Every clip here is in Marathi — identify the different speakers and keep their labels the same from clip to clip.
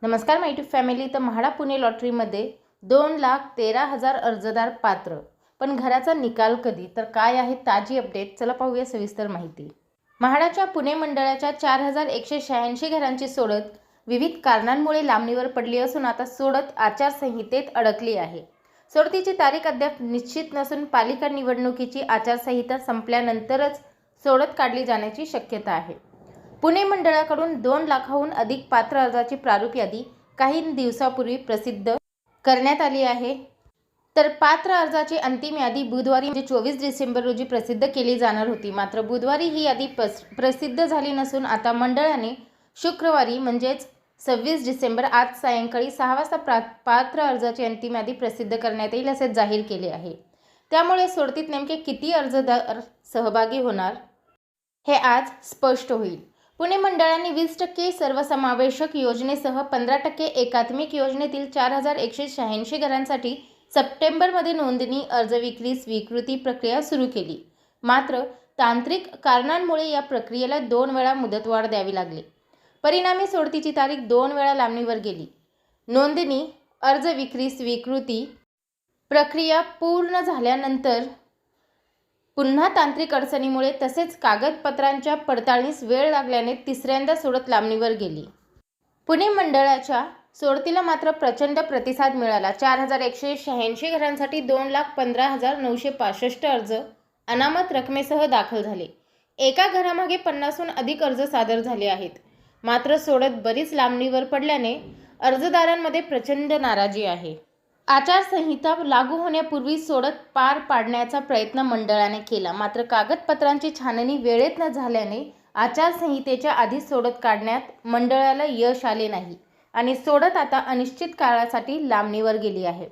Speaker 1: नमस्कार माय यूट्यूब फॅमिली। तर म्हाडा पुणे लॉटरीमध्ये 2,13,000 अर्जदार पात्र, पण घराचा निकाल कधी? तर काय आहे ताजी अपडेट? चला पाहूया सविस्तर माहिती। म्हाडाच्या पुणे मंडळाच्या 4,186 घरांची सोडत विविध कारणांमुळे लांबणीवर पडली असून आता सोडत आचारसंहितेत अडकली आहे। सोडतीची तारीख अद्याप निश्चित नसून पालिका निवडणुकीची आचारसंहिता संपल्यानंतरच सोडत काढली जाण्याची शक्यता आहे। पुणे मंडळाकडून 2 लाखाहून अधिक पात्र अर्जाची प्रारूप यादी काही दिवसापूर्वी प्रसिद्ध करण्यात आली आहे। तर पात्र अर्जाची अंतिम यादी बुधवारी म्हणजे 24 डिसेंबर रोजी प्रसिद्ध केली जाणार होती। मात्र बुधवारी ही यादी प्रसिद्ध झाली नसून आता मंडळाने शुक्रवारी म्हणजेच 26 डिसेंबर आज सायंकाळी 6 वाजता पात्र अर्जाची अंतिम यादी प्रसिद्ध करण्यात येईल असे जाहीर केले आहे। त्यामुळे सोडतीत नेमके किती अर्जदार सहभागी होणार हे आज स्पष्ट होईल। पुणे मंडळाने 20% सर्वसमावेशक योजनेसह 15% एकात्मिक योजनेतील 4,186 घरांसाठी सप्टेंबरमध्ये नोंदणी अर्ज विक्री स्वीकृती प्रक्रिया सुरू केली। मात्र तांत्रिक कारणांमुळे या प्रक्रियेला 2 वेळा मुदतवाढ द्यावी लागली। परिणामी सोडतीची तारीख 2 वेळा लांबणीवर गेली। नोंदणी अर्ज विक्री स्वीकृती प्रक्रिया पूर्ण झाल्यानंतर पुन्हा तांत्रिक अडचणीमुळे तसेच कागदपत्रांच्या पडताळणीस वेळ लागल्याने तिसऱ्यांदा सोडत लांबणीवर गेली। पुणे मंडळाच्या सोडतीला मात्र प्रचंड प्रतिसाद मिळाला। 4,186 घरांसाठी 2,15,965 अर्ज अनामत रकमेसह दाखल झाले। एका घरामागे 50हून अधिक अर्ज सादर झाले आहेत। मात्र सोडत बरीच लांबणीवर पडल्याने अर्जदारांमध्ये प्रचंड नाराजी आहे। आचारसंहिता लागू होण्यापूर्वी सोडत पार पाडण्याचा प्रयत्न मंडळाने केला, मात्र कागदपत्रांची छाननी वेळेत न झाल्याने आचारसंहितेच्या आधी सोडत काढण्यात मंडळाला यश आले नाही आणि सोडत आता अनिश्चित काळासाठी लांबणीवर गेली आहे।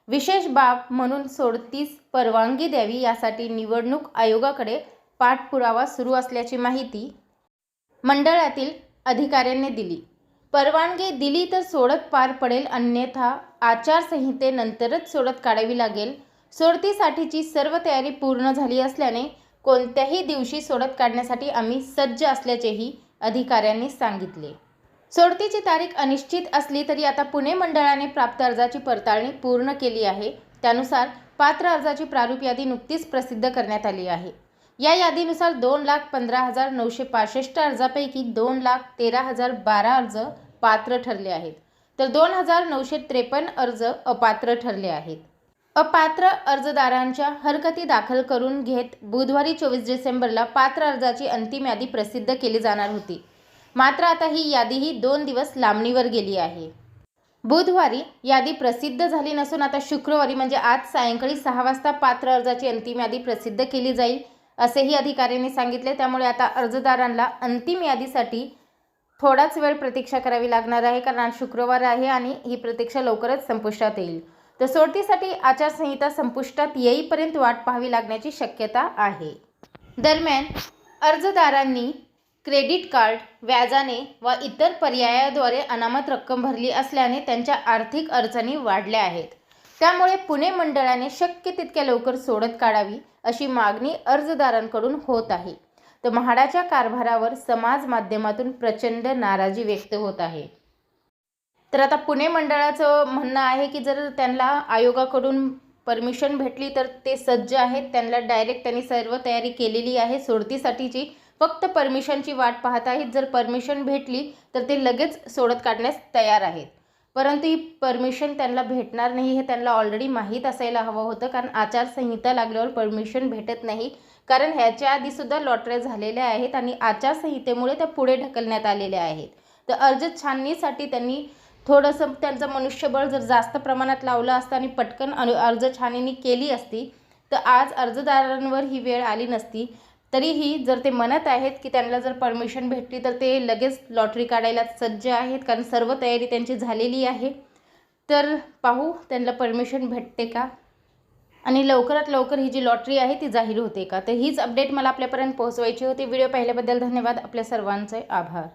Speaker 1: विशेष बाब म्हणून सोडतीस परवानगी द्यावी यासाठी निवडणूक आयोगाकडे पाठपुरावा सुरू असल्याची माहिती मंडळातील अधिकाऱ्यांनी दिली। परवानगी दिली तर सोडत पार पडेल, अन्यथा आचारसंहितेनंतरच सोडत काढावी लागेल। सोडतीसाठीची सर्व तयारी पूर्ण झाली असल्याने कोणत्याही दिवशी सोडत काढण्यासाठी आम्ही सज्ज असल्याचेही अधिकाऱ्यांनी सांगितले। सोडतीची तारीख अनिश्चित असली तरी आता पुणे मंडळाने प्राप्त अर्जाची पडताळणी पूर्ण केली आहे। त्यानुसार पात्र अर्जाची प्रारूप यादी नुकतीच प्रसिद्ध करण्यात आली आहे। या यादीनुसार 2,15,965 अर्जापैकी 2,13,012 अर्ज पात्र ठरले आहेत, तर 2,953 अर्ज अपात्र ठरले आहेत। अपात्र अर्जदारांच्या हरकती दाखल करून घेत बुधवारी 24 डिसेंबरला पात्र अर्जाची अंतिम यादी प्रसिद्ध केली जाणार होती। मात्र आता ही यादीही 2 दिवस लांबणीवर गेली आहे। बुधवारी यादी प्रसिद्ध झाली नसून आता शुक्रवारी म्हणजे आज सायंकाळी 6 वाजता पात्र अर्जाची अंतिम यादी प्रसिद्ध केली जाईल असेही अधिकाऱ्यांनी सांगितले। त्यामुळे आता अर्जदारांना अंतिम यादीसाठी थोडाच वेळ प्रतीक्षा करावी लागणार आहे, कारण आज शुक्रवार आहे आणि ही प्रतीक्षा लवकरच संपुष्टात येईल। तर सोडतीसाठी आचारसंहिता संपुष्टात येईपर्यंत वाट पाहावी लागण्याची शक्यता आहे। दरम्यान अर्जदारांनी क्रेडिट कार्ड, व्याजाने व इतर पर्यायाद्वारे अनामत रक्कम भरली असल्याने त्यांच्या आर्थिक अडचणी वाढल्या आहेत। त्यामुळे पुणे मंडळाने शक्य तितक्या लवकर सोडत काढावी अशी मागणी अर्जदारांकडून होत आहे। तर म्हाडाच्या कारभारावर समाज माध्यमातून प्रचंड नाराजी व्यक्त होत आहे। तर आता पुणे मंडळाचं म्हणणं आहे की जर त्यांना आयोगाकडून परमिशन भेटली तर ते सज्ज आहेत। त्यांनी सर्व तयारी केलेली आहे। सोडतीसाठीची फक्त परमिशनची वाट पाहत आहेत। जर परमिशन भेटली तर ते लगेच सोडत काढण्यास तयार आहेत, परंतु ही परमिशन त्यांना भेटणार नाही हे त्यांना ऑलरेडी माहीत असायला हवं होतं, कारण आचारसंहिता लागल्यावर परमिशन भेटत नाही। कारण ह्याच्या आधी सुद्धा लॉटऱ्या झालेल्या आहेत आणि आचारसंहितेमुळे त्या पुढे ढकलण्यात आलेल्या आहेत। तर अर्ज छाननीसाठी त्यांनी थोडंसं त्यांचं मनुष्यबळ जर जास्त प्रमाणात लावलं असतं आणि पटकन अर्ज छाननी केली असती तर आज अर्जदारांवर ही वेळ आली नसती। तरीही जर ते म्हणत आहेत की त्यांना जर परमिशन भेटली तर ते लगेच लॉटरी काढायला सज्ज आहेत, कारण सर्व तयारी त्यांची झालेली आहे। तर पाहू त्यांना परमिशन भेटते का आणि लवकरात लवकर ही जी लॉटरी आहे ती जाहीर होते का। तर हीच अपडेट मला आपल्यापर्यंत पोहोचवायची होती। व्हिडिओ पाहिल्याबद्दल धन्यवाद। आपल्या सर्वांचे आभार।